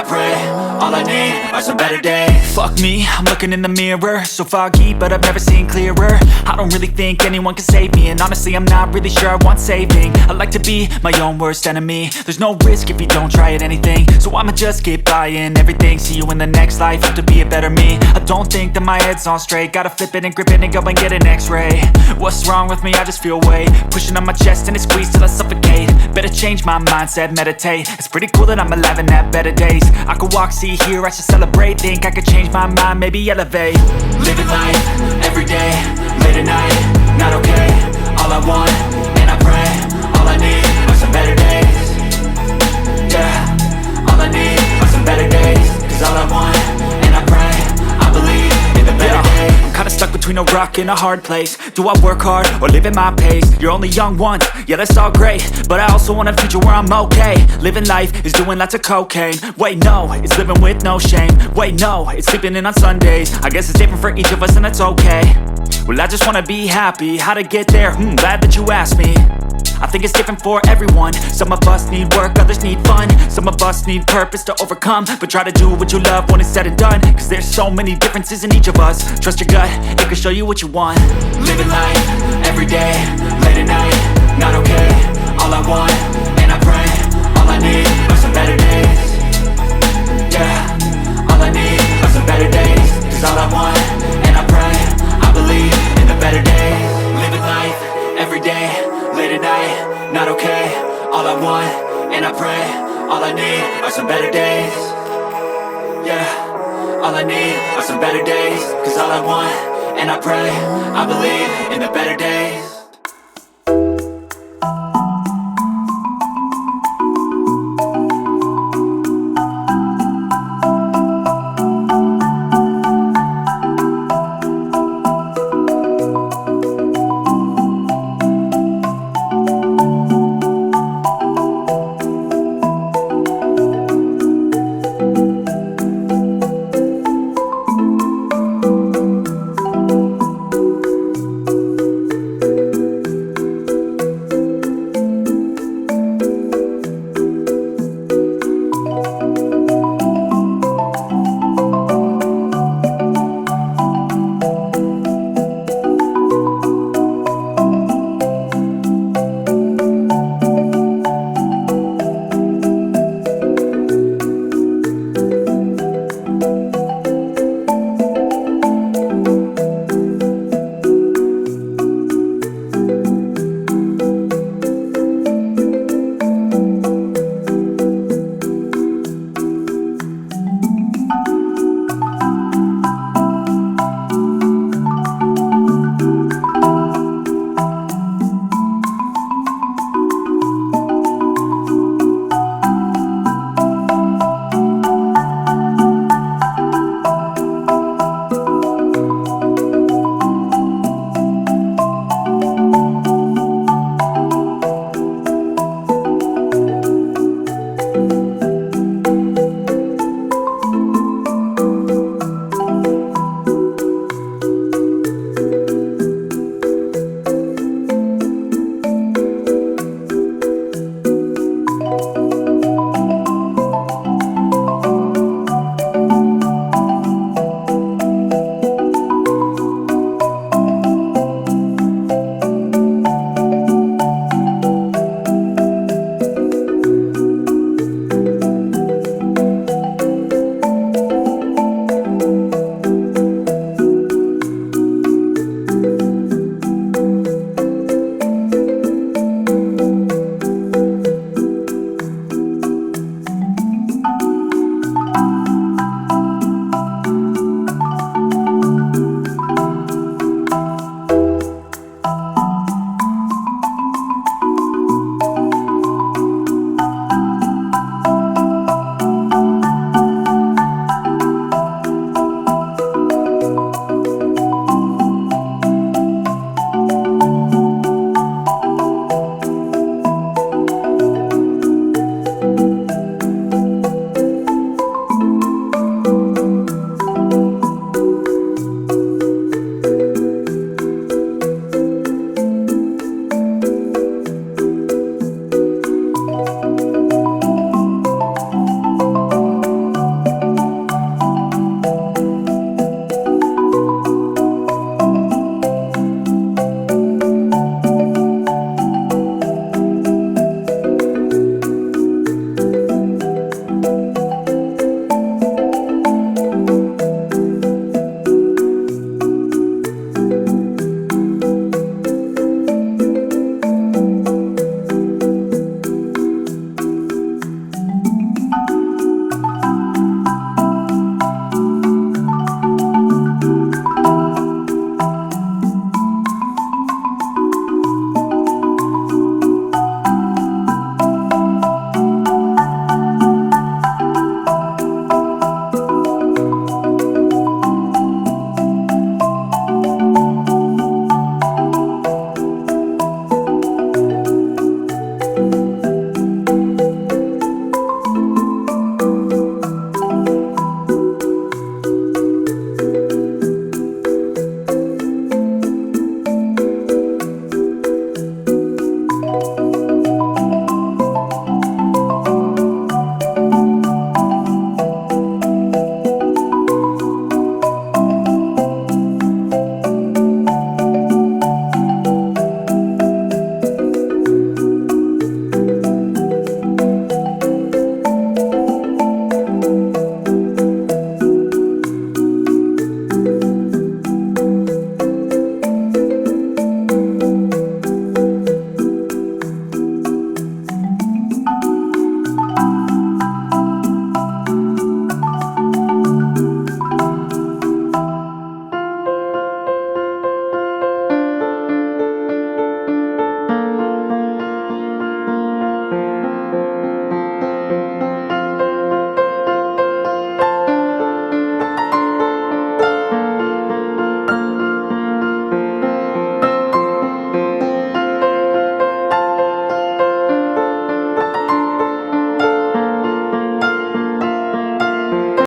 pray, all I need are some better days. Fuck me, I'm looking in the mirror, so foggy, but I've never seen clearer. I don't really think anyone can save me, and honestly I'm not really sure I want saving. I like to be my own worst enemy. There's no risk if you don't try at anything, so I'ma just keep buying everything. See you in the next life, have to be a better me. I don't think that my head's on straight, gotta flip it and grip it and go and get an x-ray. What's wrong with me? I just feel weight pushing on my chest and it squeezes till I suffocate. Better change my mindset, meditate. It's pretty cool that I'm alive and have better days. I could walk, see, hear, I should celebrate. Think I could change my mind, maybe elevate. Living life, everyday, late at night, not okay. All I want, and I pray, all I need are some better days. Yeah, all I need are some better days. Cause all I want, and I pray, I believe in the better days. I'm kinda stuck between a rock and a hard place. Do I work hard or live at my pace? You're only young once, yeah that's all great, but I also want a future where I'm okay. Living life is doing lots of cocaine. Wait no, it's living with no shame. Wait no, it's sleeping in on Sundays. I guess it's different for each of us and that's okay. Well I just wanna be happy, how to get there? Glad that you asked me. I think it's different for everyone. Some of us need work, others need fun. Some of us need purpose to overcome. But try to do what you love when it's said and done. Cause there's so many differences in each of us. Trust your gut, it can show you what you want. Living life, everyday, late at night, not okay. All I want, and I pray, all I need are some better days. Yeah, all I need are some better days. Cause all I want, and I pray, I believe in the better days. Living life, everyday, late at night, not okay. All I want, and I pray, all I need are some better days. Yeah, all I need are some better days. Cause all I want, and I pray, I believe in the better days.